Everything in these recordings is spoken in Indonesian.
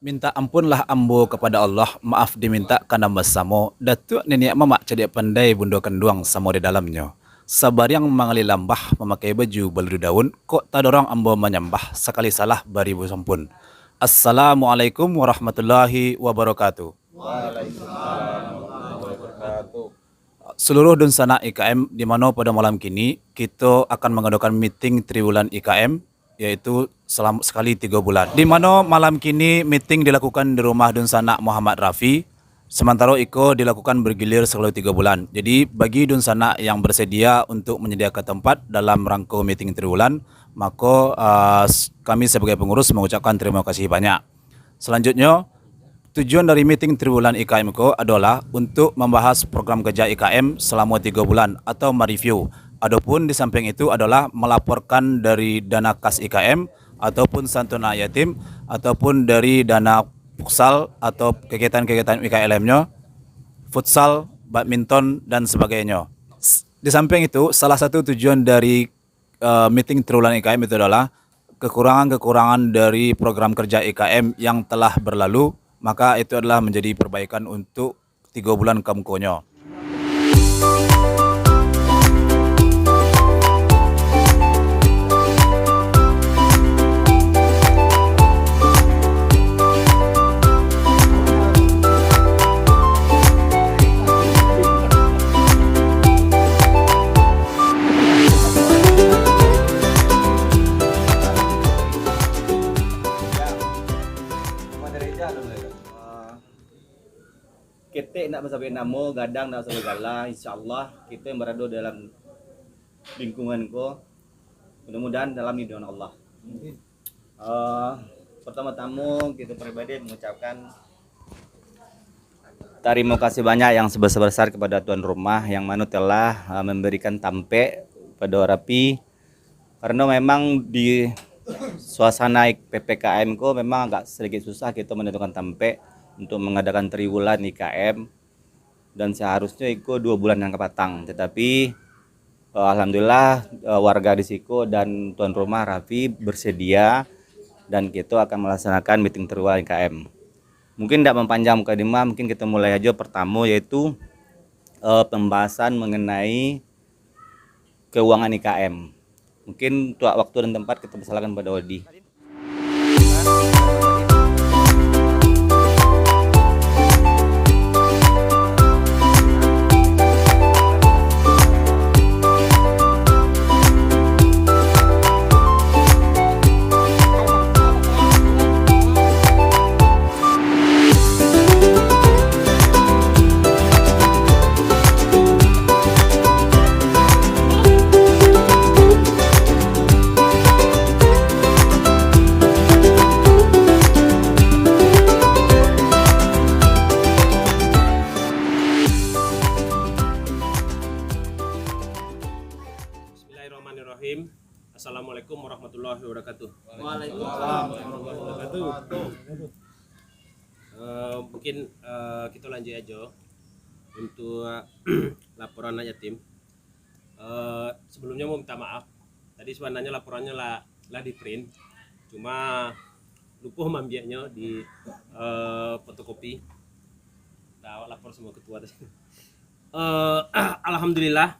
Minta ampunlah ambo kepada Allah, maaf diminta karena bersamo. Datuk nenek mamak cedik pandai bundo kenduang samo di dalamnya. Sabar yang mengali lambah memakai baju beludu daun, kok tak dorong ambo menyembah, sekali salah baribu sampun. Assalamualaikum warahmatullahi wabarakatuh. Seluruh dunsana IKM di mana pada malam kini kita akan mengadakan meeting triwulan IKM yaitu selama sekali 3 bulan. Di mana malam kini meeting dilakukan di rumah dunsana Muhammad Rafi, sementara Iko dilakukan bergilir sekali 3 bulan. Jadi bagi dunsana yang bersedia untuk menyediakan tempat dalam rangka meeting triwulan, maka kami sebagai pengurus mengucapkan terima kasih banyak. Selanjutnya, tujuan dari meeting triwulan IKM ko adalah untuk membahas program kerja IKM selama 3 bulan atau mereview. Adapun di samping itu adalah melaporkan dari dana kas IKM ataupun santunan yatim ataupun dari dana futsal atau kegiatan-kegiatan IKLM-nya, futsal, badminton dan sebagainya. Di samping itu, salah satu tujuan dari meeting triwulan IKM itu adalah kekurangan-kekurangan dari program kerja IKM yang telah berlalu, maka itu adalah menjadi perbaikan untuk 3 bulan kemudiannya. Kita nak sampai nama, gadang nak sampai gala, insyaAllah kita yang berada dalam lingkungan ko, mudah-mudahan dalam lindungan Allah. Pertama-tama kita pribadi mengucapkan terima kasih banyak yang sebesar-besar kepada tuan rumah yang mana telah memberikan tampe pada Rapi, karena memang di suasana PPKM ko memang agak sedikit susah kita menentukan tampe untuk mengadakan triwulan IKM, dan seharusnya itu 2 bulan yang kepatang, tetapi alhamdulillah warga di Siko dan tuan rumah Rafi bersedia dan kita akan melaksanakan meeting triwulan IKM. Mungkin tidak memanjang mukadimah, mungkin kita mulai aja pertama, yaitu pembahasan mengenai keuangan IKM. Mungkin untuk waktu dan tempat kita persilakan pada Odi. Assalamualaikum warahmatullahi wabarakatuh. Waalaikumsalam warahmatullahi wabarakatuh. Mungkin kita lanjut aja untuk laporan anak yatim. Sebelumnya mau minta maaf. Tadi sebenarnya laporannya lah di print, cuma lupa membiaknya di fotokopi. Nah, lapor semua ketua tadi. Alhamdulillah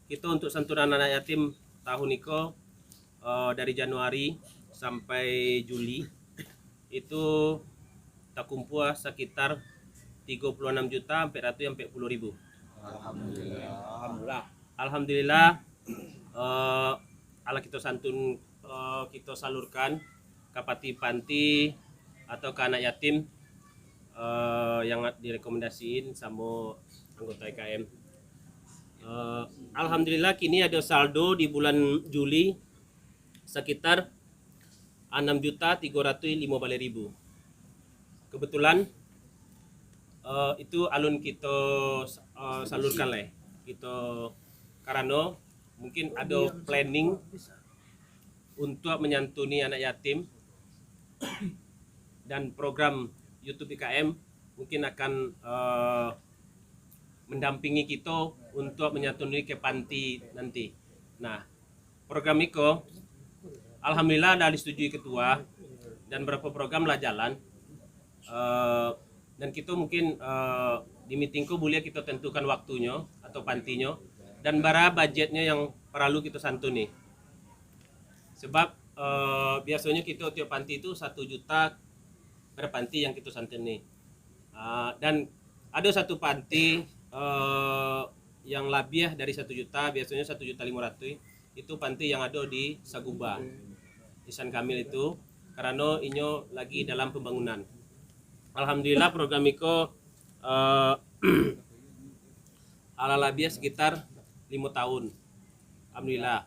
kita untuk santunan anak yatim tahun ini dari Januari sampai Juli itu tak kumpul sekitar 36.440.000. Alhamdulillah ala kita santun kita salurkan ke panti atau ke anak yatim yang direkomendasiin sama anggota IKM. Alhamdulillah kini ada saldo di bulan Juli sekitar 6.350.000. Kebetulan itu alun kita salurkan lah kita, karena mungkin ada planning untuk menyantuni anak yatim dan program YouTube IKM mungkin akan mendampingi kita untuk menyantuni ke panti nanti. Nah, program itu alhamdulillah sudah disetujui ketua dan beberapa program lah jalan. Dan kita mungkin di meetingku boleh kita tentukan waktunya atau pantinya dan bara budgetnya yang perlu kita santuni. Sebab biasanya kita tiap panti itu 1 juta per panti yang kita santuni. Dan ada satu panti yang lebih dari 1 juta, biasanya 1,5 juta itu panti yang ada di Saguba, Isan Kamil itu, karena inyo lagi dalam pembangunan. Alhamdulillah program Iko ala labia sekitar 5 tahun. Alhamdulillah.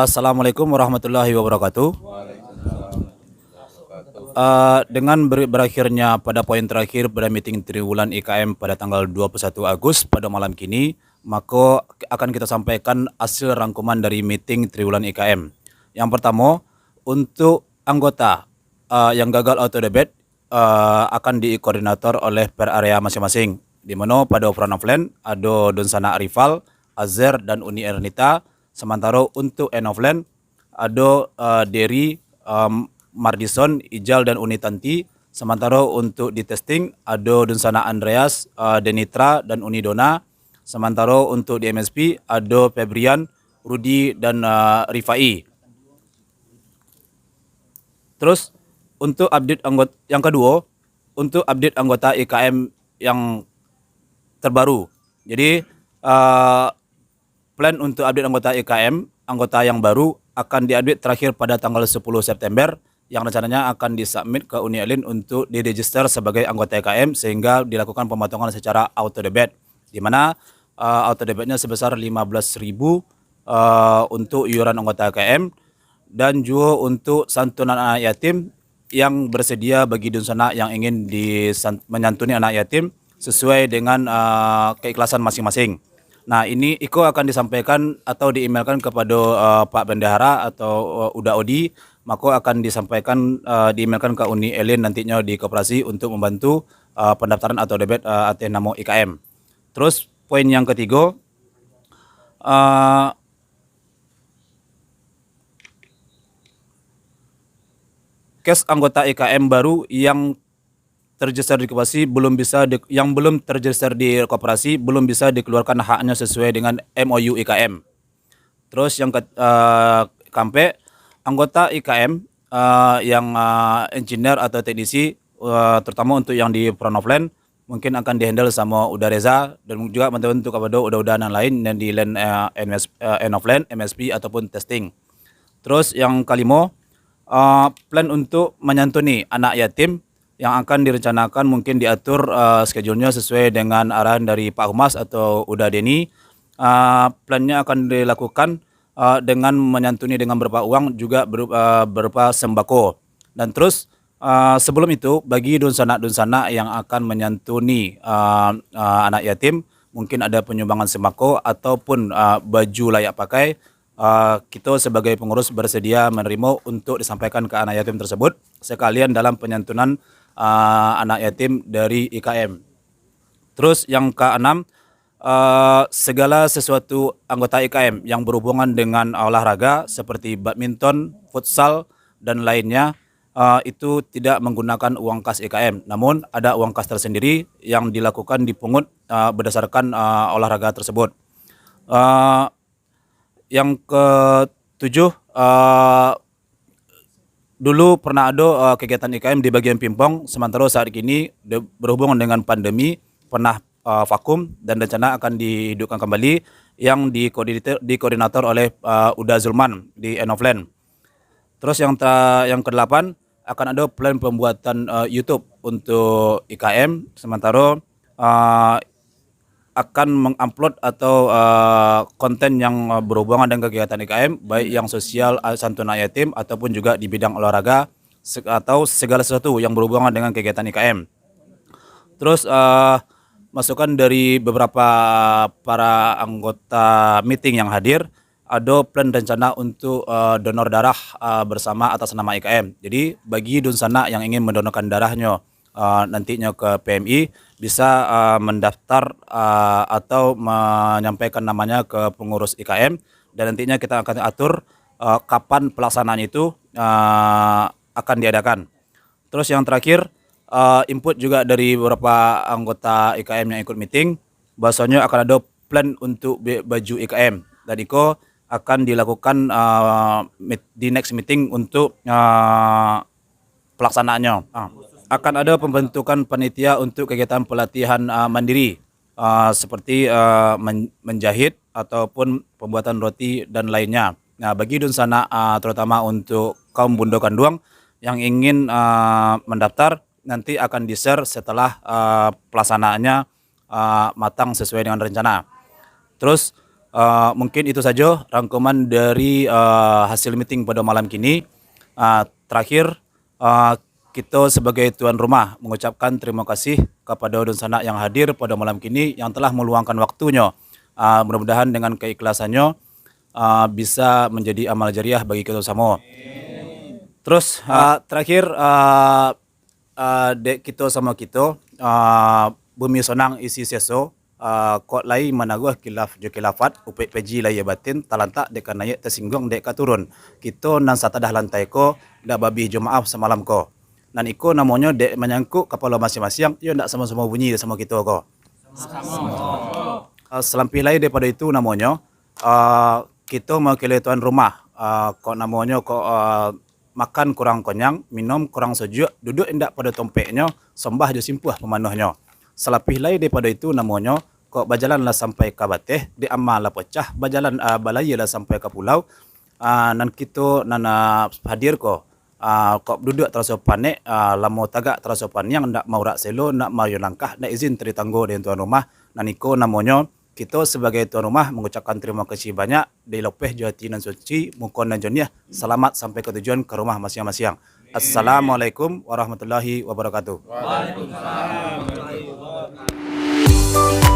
Assalamualaikum warahmatullahi wabarakatuh. Dengan berakhirnya pada poin terakhir pada meeting triwulan IKM pada tanggal 21 Agustus pada malam kini, maka akan kita sampaikan hasil rangkuman dari meeting triwulan IKM. Yang pertama, untuk anggota yang gagal auto debit akan dikoordinator oleh per area masing-masing, di mana pada offline offline ada Donsana Arifal, Azer dan Uni Ernita. Sementara untuk offline ada Derry, Mardison, Ijal dan Uni Tanti. Sementara untuk di testing ada Donsana Andreas, Denitra dan Uni Dona. Sementara untuk di MSP ada Febrian, Rudi dan Rifai. Terus untuk update anggota yang kedua, untuk update anggota IKM yang terbaru. Jadi plan untuk update anggota IKM, anggota yang baru akan diupdate terakhir pada tanggal 10 September yang rencananya akan disubmit ke Uni Elin untuk diregister sebagai anggota IKM sehingga dilakukan pemotongan secara auto debit, di mana auto debitnya sebesar 15.000 untuk iuran anggota IKM dan juga untuk santunan anak yatim yang bersedia bagi dunsana yang ingin menyantuni anak yatim sesuai dengan keikhlasan masing-masing. Nah, ini Iko akan disampaikan atau diemailkan kepada Pak Bendahara atau Uda Odi, maka akan disampaikan diemailkan ke Uni Elin nantinya di koperasi untuk membantu pendaftaran atau debit atas nama IKM. Terus poin yang ketiga, kes anggota IKM baru yang terregister di koperasi belum terregister di koperasi belum bisa dikeluarkan haknya sesuai dengan MOU IKM. Terus yang keempat, anggota IKM yang engineer atau teknisi, terutama untuk yang di front offline mungkin akan dihandle sama Uda Reza dan juga bantuan untuk kepada udah-udahan yang lain yang di line offline, MSP ataupun testing. Terus yang kelima, plan untuk menyantuni anak yatim yang akan direncanakan mungkin diatur schedule-nya sesuai dengan arahan dari Pak Humas atau Uda Deni. Plannya akan dilakukan dengan menyantuni dengan berupa uang juga berupa sembako. Dan terus sebelum itu bagi dunsana-dunsana yang akan menyantuni anak yatim mungkin ada penyumbangan sembako ataupun baju layak pakai. Kita sebagai pengurus bersedia menerima untuk disampaikan ke anak yatim tersebut sekalian dalam penyantunan anak yatim dari IKM. Terus yang keenam, segala sesuatu anggota IKM yang berhubungan dengan olahraga seperti badminton, futsal dan lainnya itu tidak menggunakan uang kas IKM, namun ada uang kas tersendiri yang dilakukan dipungut berdasarkan olahraga tersebut. Yang ketujuh, dulu pernah ada kegiatan IKM di bagian Pimpong, sementara saat ini berhubungan dengan pandemi pernah vakum dan rencana akan dihidupkan kembali yang dikoordinator oleh Uda Zulman di End of Land. Terus yang kedelapan, akan ada plan pembuatan YouTube untuk IKM, sementara akan mengupload atau konten yang berhubungan dengan kegiatan IKM, baik yang sosial, santunan yatim, ataupun juga di bidang olahraga atau segala sesuatu yang berhubungan dengan kegiatan IKM. Terus masukan dari beberapa para anggota meeting yang hadir, ada plan rencana untuk donor darah bersama atas nama IKM. Jadi bagi Dunsana yang ingin mendonorkan darahnya nantinya ke PMI, bisa mendaftar atau menyampaikan namanya ke pengurus IKM, dan nantinya kita akan atur kapan pelaksanaan itu akan diadakan. Terus yang terakhir, input juga dari beberapa anggota IKM yang ikut meeting, bahwasanya akan ada plan untuk baju IKM, dan itu akan dilakukan di next meeting untuk pelaksanaannya. Akan ada pembentukan panitia untuk kegiatan pelatihan mandiri seperti menjahit ataupun pembuatan roti dan lainnya. Nah, bagi Dunsana terutama untuk kaum Bundo Kanduang yang ingin mendaftar, nanti akan di-share setelah pelaksanaannya matang sesuai dengan rencana. Terus mungkin itu saja rangkuman dari hasil meeting pada malam kini. Terakhir, kita sebagai tuan rumah mengucapkan terima kasih kepada Dunsana yang hadir pada malam kini, yang telah meluangkan waktunya. Mudah-mudahan dengan keikhlasannya bisa menjadi amal jariah bagi kita semua. Terus terakhir, dek kita sama kita bumi sonang isi seso, kok lai managuh kilaf jo kilafat upek peji lai batin talantak dek naik tersinggung dek turun. Kita nan satadah lantai ko dak babi jo maaf semalam ko. Dan iko namanya dek menyangkut kepala masing-masing, yo ndak sama-sama bunyi sama kita ko. Selampih lain daripada itu namanya, kita mewakili tuan rumah, kok namanya kok makan kurang kenyang, minum kurang sejuk, duduk indak pada tompeknya, sembah je simpuh pemanuhnya. Selapih lain daripada itu namanya, kok berjalanlah sampai ke bateh, di amal lah pecah, berjalan balayalah sampai ke pulau, nan kita nan hadir kok. Kok duduk terasa panik, lama tagak terasa panik, ndak mau rak selo, nak mau langkah, nak izin teritanggo dengan tuan rumah. Naniko namanya, kita sebagai tuan rumah mengucapkan terima kasih banyak, di lopeh jati nan suci, mukon dan joniah, selamat sampai ke tujuan ke rumah masing-masing. Assalamualaikum warahmatullahi wabarakatuh. Waalaikumsalam warahmatullahi wabarakatuh.